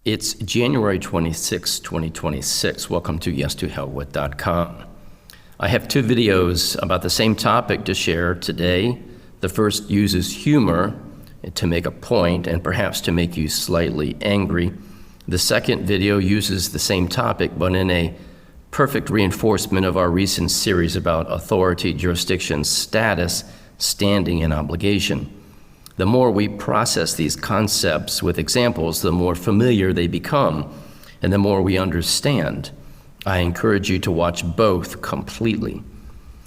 It's January 26, 2026. Welcome to YesToHellWith.com. I have two videos about the same topic to share today. The first uses humor to make a point and perhaps to make you slightly angry. The second video uses the same topic, but in a perfect reinforcement of our recent series about authority, jurisdiction, status, standing, and obligation. The more we process these concepts with examples, the more familiar they become, and the more we understand. I encourage you to watch both completely.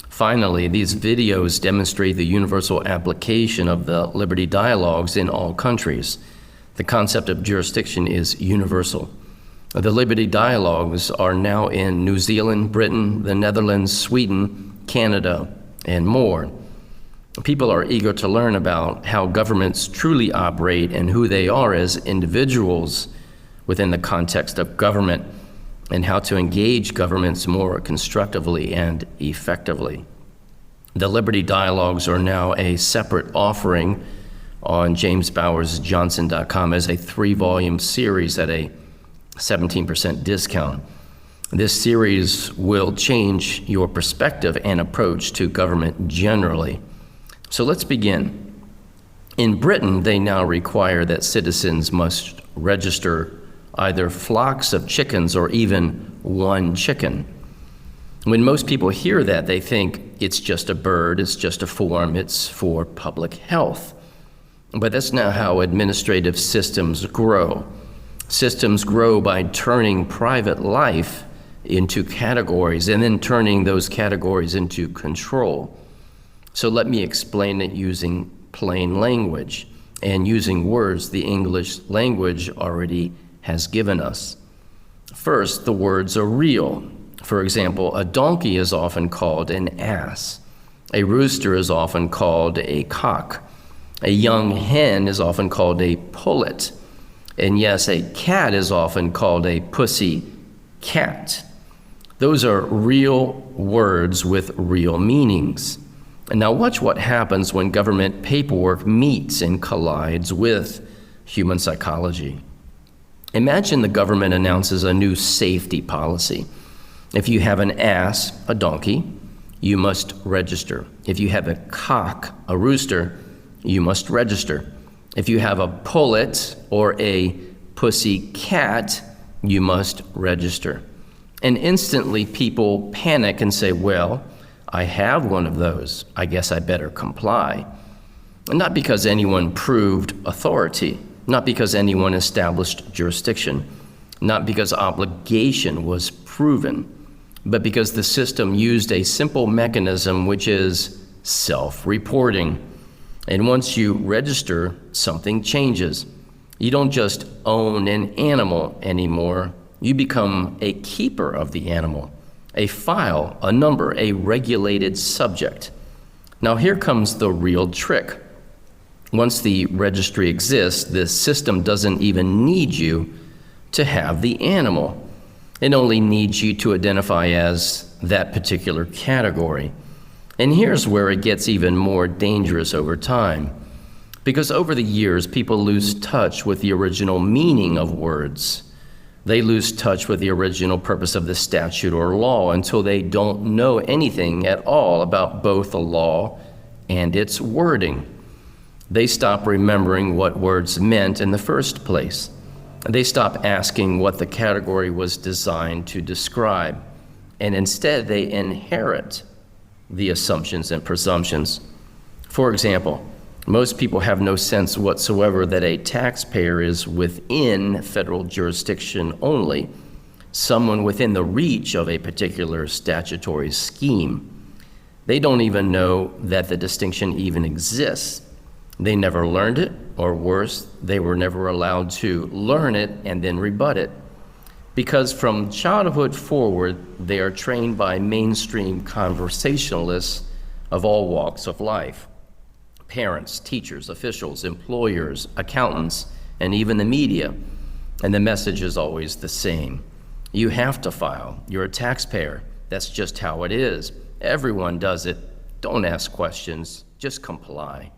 Finally, these videos demonstrate the universal application of the Liberty Dialogues in all countries. The concept of jurisdiction is universal. The Liberty Dialogues are now in New Zealand, Britain, the Netherlands, Sweden, Canada, and more. People are eager to learn about how governments truly operate and who they are as individuals within the context of government, and how to engage governments more constructively and effectively. The Liberty Dialogues are now a separate offering on jamesbowersjohnson.com as a 3-volume series at a 17% discount. This series will change your perspective and approach to government generally. So let's begin. In Britain, they now require that citizens must register either flocks of chickens or even one chicken. When most people hear that, they think it's just a bird, it's just a form, it's for public health. But that's not how administrative systems grow. Systems grow by turning private life into categories and then turning those categories into control. So let me explain it using plain language and using words the English language already has given us. First, the words are real. For example, a donkey is often called an ass. A rooster is often called a cock. A young hen is often called a pullet. And yes, a cat is often called a pussy cat. Those are real words with real meanings. And now watch what happens when government paperwork meets and collides with human psychology. Imagine the government announces a new safety policy. If you have an ass, a donkey, you must register. If you have a cock, a rooster, you must register. If you have a pullet or a pussy cat, you must register. And instantly people panic and say, well, I have one of those. I guess I better comply. Not because anyone proved authority, not because anyone established jurisdiction, not because obligation was proven, but because the system used a simple mechanism, which is self-reporting. And once you register, something changes. You don't just own an animal anymore. You become a keeper of the animal. A file, a number, a regulated subject. Now here comes the real trick. Once the registry exists, the system doesn't even need you to have the animal. It only needs you to identify as that particular category. And here's where it gets even more dangerous over time. Because over the years, people lose touch with the original meaning of words. They lose touch with the original purpose of the statute or law until they don't know anything at all about both the law and its wording. They stop remembering what words meant in the first place. They stop asking what the category was designed to describe, and instead they inherit the assumptions and presumptions. For example, most people have no sense whatsoever that a taxpayer is within federal jurisdiction only, someone within the reach of a particular statutory scheme. They don't even know that the distinction even exists. They never learned it, or worse, they were never allowed to learn it and then rebut it. Because from childhood forward, they are trained by mainstream conversationalists of all walks of life. Parents, teachers, officials, employers, accountants, and even the media. And the message is always the same. You have to file. You're a taxpayer. That's just how it is. Everyone does it. Don't ask questions. Just comply.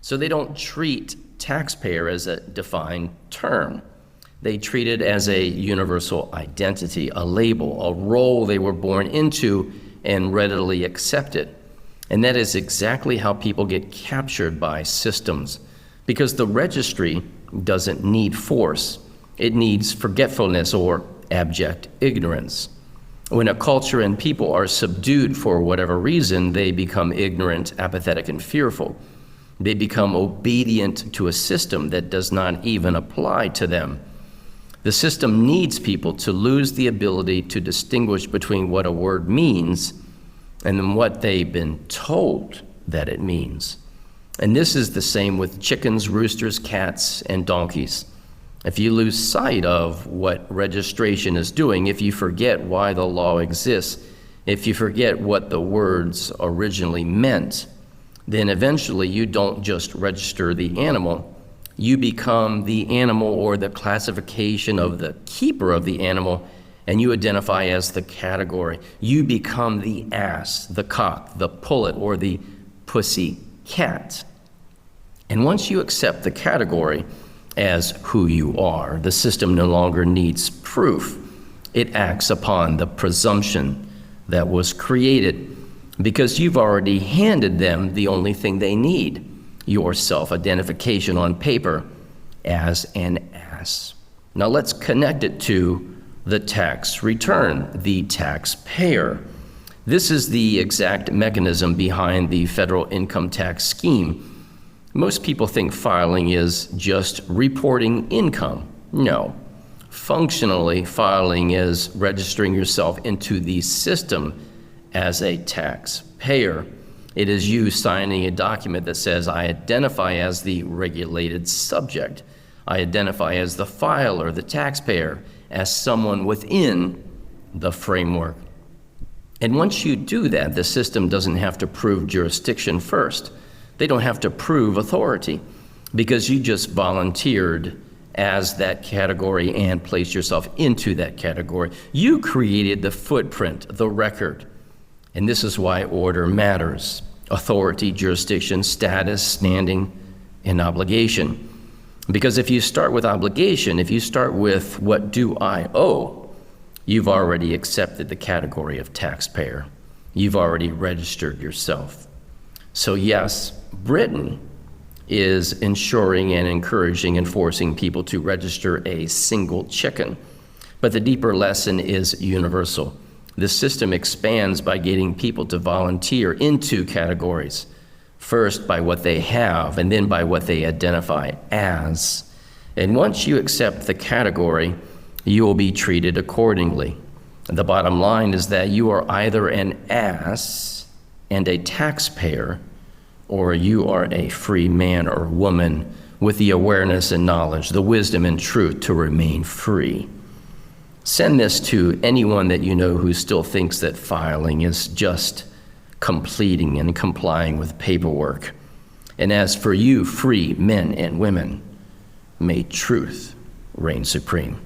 So they don't treat taxpayer as a defined term. They treat it as a universal identity, a label, a role they were born into and readily accepted. And that is exactly how people get captured by systems, because the registry doesn't need force. It needs forgetfulness or abject ignorance. When a culture and people are subdued for whatever reason, they become ignorant, apathetic, and fearful. They become obedient to a system that does not even apply to them. The system needs people to lose the ability to distinguish between what a word means and then what they've been told that it means. And this is the same with chickens, roosters, cats, and donkeys. If you lose sight of what registration is doing, if you forget why the law exists, if you forget what the words originally meant, then eventually you don't just register the animal, you become the animal or the classification of the keeper of the animal, and you identify as the category. You become the ass, the cock, the pullet, or the pussy cat. And once you accept the category as who you are, the system no longer needs proof. It acts upon the presumption that was created because you've already handed them the only thing they need, your self-identification on paper as an ass. Now let's connect it to the tax return, the taxpayer. This is the exact mechanism behind the federal income tax scheme. Most people think filing is just reporting income. No. Functionally, filing is registering yourself into the system as a taxpayer. It is you signing a document that says, I identify as the regulated subject. I identify as the filer, the taxpayer, as someone within the framework. And once you do that, the system doesn't have to prove jurisdiction first. They don't have to prove authority because you just volunteered as that category and placed yourself into that category. You created the footprint, the record. And this is why order matters. Authority, jurisdiction, status, standing, and obligation. Because if you start with obligation, if you start with what do I owe, you've already accepted the category of taxpayer. You've already registered yourself. So yes, Britain is ensuring and encouraging and forcing people to register a single chicken. But the deeper lesson is universal. The system expands by getting people to volunteer into categories, first by what they have and then by what they identify as. And once you accept the category, you will be treated accordingly. The bottom line is that you are either an ass and a taxpayer, or you are a free man or woman with the awareness and knowledge, the wisdom and truth to remain free. Send this to anyone that you know who still thinks that filing is just completing and complying with paperwork. And as for you, free men and women, may truth reign supreme.